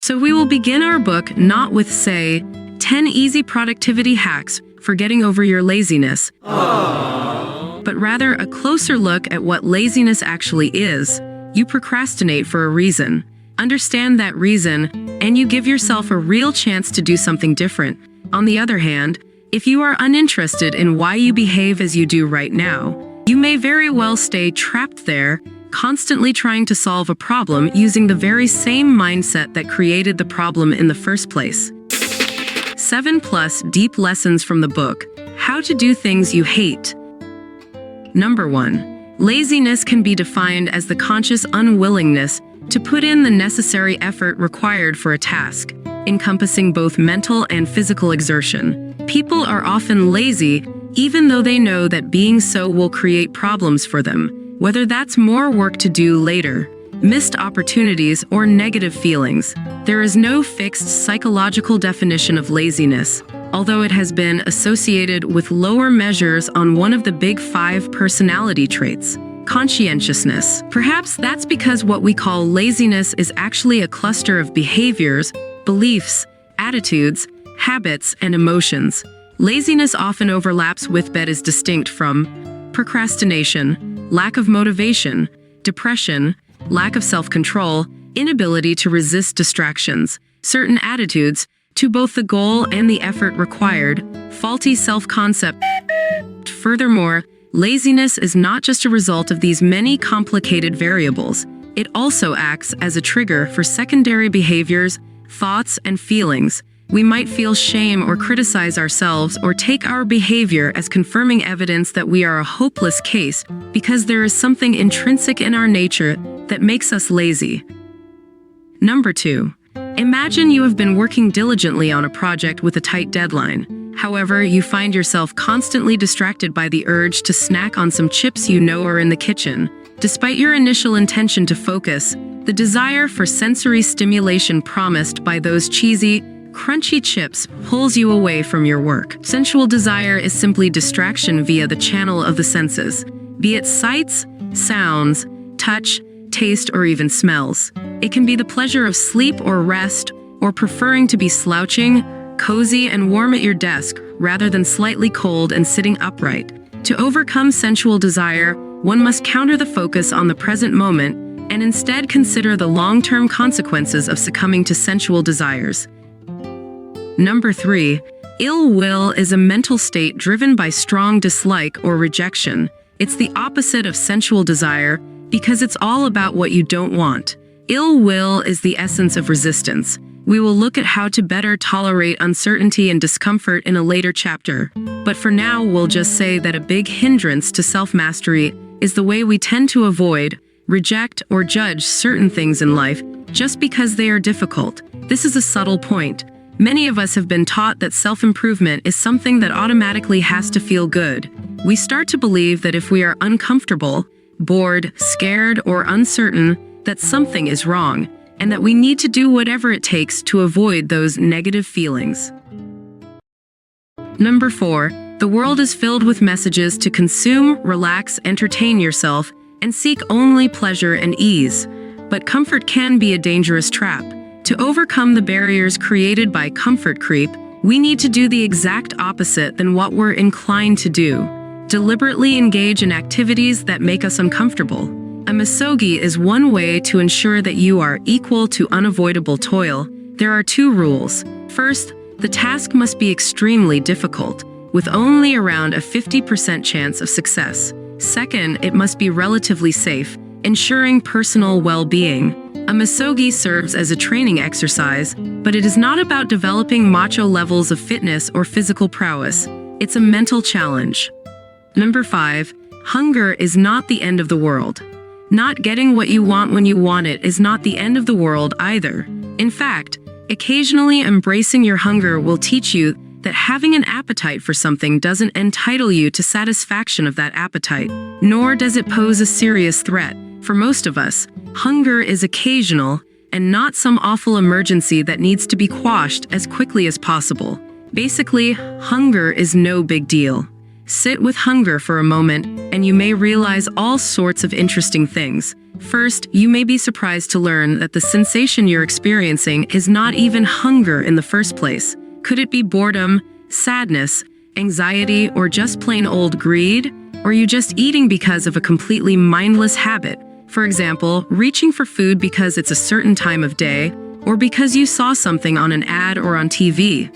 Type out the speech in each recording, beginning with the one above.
So we will begin our book not with, say, 10 easy productivity hacks for getting over your laziness, but rather a closer look at what laziness actually is. You procrastinate for a reason. Understand that reason, and you give yourself a real chance to do something different. On the other hand, if you are uninterested in why you behave as you do right now, you may very well stay trapped there, constantly trying to solve a problem using the very same mindset that created the problem in the first place. 7+ deep lessons from the book, How to Do Things You Hate. Number 1. Laziness can be defined as the conscious unwillingness to put in the necessary effort required for a task, encompassing both mental and physical exertion. People are often lazy, even though they know that being so will create problems for them, whether that's more work to do later, missed opportunities, or negative feelings. There is no fixed psychological definition of laziness, although it has been associated with lower measures on one of the big 5 personality traits, conscientiousness. Perhaps that's because what we call laziness is actually a cluster of behaviors, beliefs, attitudes, habits, and emotions. Laziness often overlaps with but is distinct from procrastination, lack of motivation, depression, lack of self-control, inability to resist distractions, certain attitudes to both the goal and the effort required, faulty self-concept. Furthermore, laziness is not just a result of these many complicated variables. It also acts as a trigger for secondary behaviors, thoughts, and feelings. We might feel shame or criticize ourselves or take our behavior as confirming evidence that we are a hopeless case because there is something intrinsic in our nature that makes us lazy. Number 2. Imagine you have been working diligently on a project with a tight deadline. However, you find yourself constantly distracted by the urge to snack on some chips you know are in the kitchen. Despite your initial intention to focus, the desire for sensory stimulation promised by those cheesy, crunchy chips pulls you away from your work. Sensual desire is simply distraction via the channel of the senses, be it sights, sounds, touch, taste, or even smells. It can be the pleasure of sleep or rest, or preferring to be slouching, cozy, and warm at your desk rather than slightly cold and sitting upright. To overcome sensual desire, one must counter the focus on the present moment and instead consider the long-term consequences of succumbing to sensual desires. Number 3. Ill will is a mental state driven by strong dislike or rejection. It's the opposite of sensual desire because it's all about what you don't want. Ill will is the essence of resistance. We will look at how to better tolerate uncertainty and discomfort in a later chapter. But for now, we'll just say that a big hindrance to self-mastery is the way we tend to avoid, reject, or judge certain things in life just because they are difficult. This is a subtle point. Many of us have been taught that self-improvement is something that automatically has to feel good. We start to believe that if we are uncomfortable, bored, scared, or uncertain, that something is wrong, and that we need to do whatever it takes to avoid those negative feelings. Number 4. The world is filled with messages to consume, relax, entertain yourself, and seek only pleasure and ease. But comfort can be a dangerous trap. To overcome the barriers created by comfort creep, we need to do the exact opposite than what we're inclined to do. Deliberately engage in activities that make us uncomfortable. A misogi is one way to ensure that you are equal to unavoidable toil. There are 2 rules. First, the task must be extremely difficult, with only around a 50% chance of success. Second, it must be relatively safe, ensuring personal well-being. A misogi serves as a training exercise, but it is not about developing macho levels of fitness or physical prowess. It's a mental challenge. Number 5. Hunger is not the end of the world. Not getting what you want when you want it is not the end of the world either. In fact, occasionally embracing your hunger will teach you that having an appetite for something doesn't entitle you to satisfaction of that appetite, nor does it pose a serious threat. For most of us, hunger is occasional and not some awful emergency that needs to be quashed as quickly as possible. Basically, hunger is no big deal. Sit with hunger for a moment, and you may realize all sorts of interesting things. First, you may be surprised to learn that the sensation you're experiencing is not even hunger in the first place. Could it be boredom, sadness, anxiety, or just plain old greed? Or are you just eating because of a completely mindless habit? For example, reaching for food because it's a certain time of day, or because you saw something on an ad or on TV.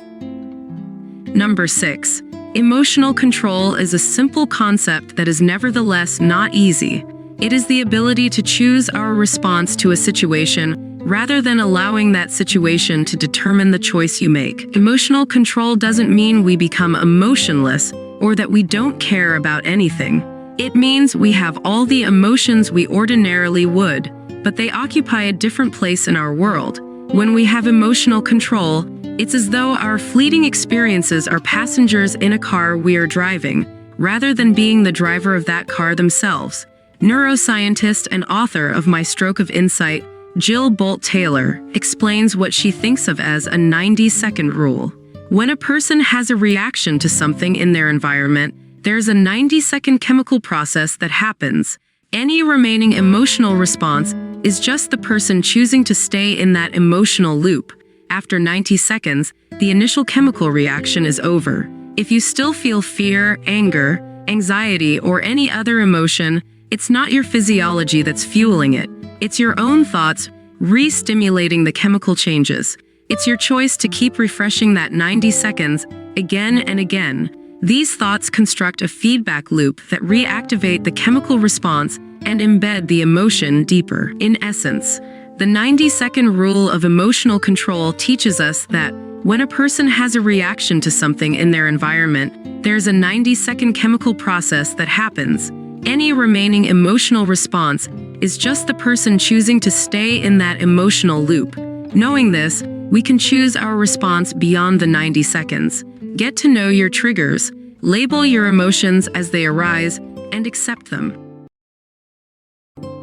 Number 6. Emotional control is a simple concept that is nevertheless not easy. It is the ability to choose our response to a situation rather than allowing that situation to determine the choice you make. Emotional control doesn't mean we become emotionless or that we don't care about anything. It means we have all the emotions we ordinarily would, but they occupy a different place in our world. When we have emotional control, it's as though our fleeting experiences are passengers in a car we are driving, rather than being the driver of that car themselves. Neuroscientist and author of My Stroke of Insight, Jill Bolt Taylor, explains what she thinks of as a 90-second rule. When a person has a reaction to something in their environment, there's a 90-second chemical process that happens. Any remaining emotional response is just the person choosing to stay in that emotional loop. After 90 seconds, the initial chemical reaction is over. If you still feel fear, anger, anxiety, or any other emotion, it's not your physiology that's fueling it. It's your own thoughts re-stimulating the chemical changes. It's your choice to keep refreshing that 90 seconds again and again. These thoughts construct a feedback loop that reactivate the chemical response and embed the emotion deeper. In essence, the 90-second rule of emotional control teaches us that when a person has a reaction to something in their environment, there's a 90-second chemical process that happens. Any remaining emotional response is just the person choosing to stay in that emotional loop. Knowing this, we can choose our response beyond the 90 seconds. Get to know your triggers, label your emotions as they arise, and accept them.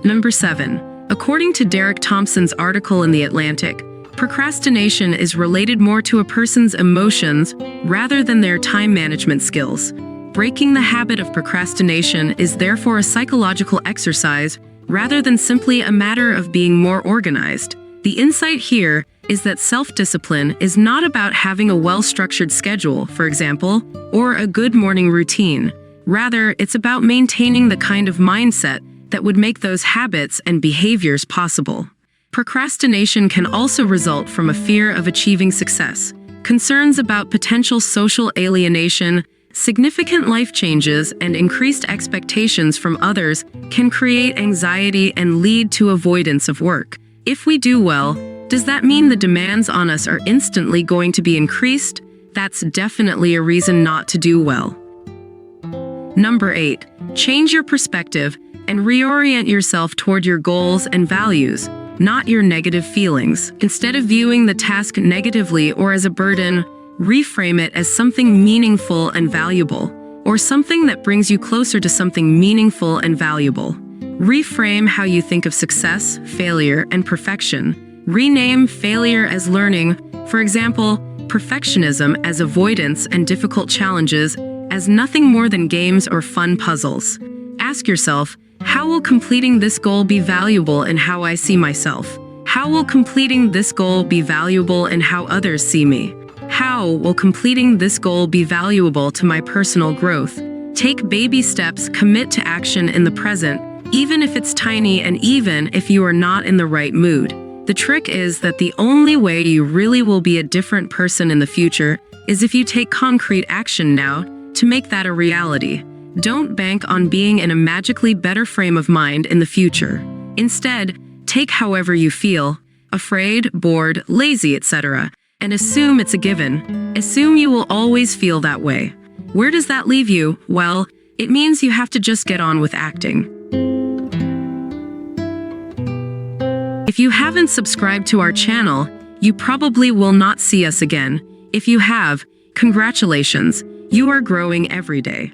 Number 7. According to Derek Thompson's article in The Atlantic, procrastination is related more to a person's emotions rather than their time management skills. Breaking the habit of procrastination is therefore a psychological exercise rather than simply a matter of being more organized. The insight here is that self-discipline is not about having a well-structured schedule, for example, or a good morning routine. Rather, it's about maintaining the kind of mindset that would make those habits and behaviors possible. Procrastination can also result from a fear of achieving success. Concerns about potential social alienation, significant life changes, and increased expectations from others can create anxiety and lead to avoidance of work. If we do well, does that mean the demands on us are instantly going to be increased? That's definitely a reason not to do well. Number 8. Change your perspective and reorient yourself toward your goals and values, not your negative feelings. Instead of viewing the task negatively or as a burden, reframe it as something meaningful and valuable, or something that brings you closer to something meaningful and valuable. Reframe how you think of success, failure, and perfection. Rename failure as learning, for example, perfectionism as avoidance and difficult challenges as nothing more than games or fun puzzles. Ask yourself, how will completing this goal be valuable in how I see myself? How will completing this goal be valuable in how others see me? How will completing this goal be valuable to my personal growth? Take baby steps, commit to action in the present, even if it's tiny and even if you are not in the right mood. The trick is that the only way you really will be a different person in the future is if you take concrete action now to make that a reality. Don't bank on being in a magically better frame of mind in the future. Instead, take however you feel, afraid, bored, lazy, etc., and assume it's a given. Assume you will always feel that way. Where does that leave you? Well, it means you have to just get on with acting. If you haven't subscribed to our channel, you probably will not see us again. If you have, congratulations, you are growing every day.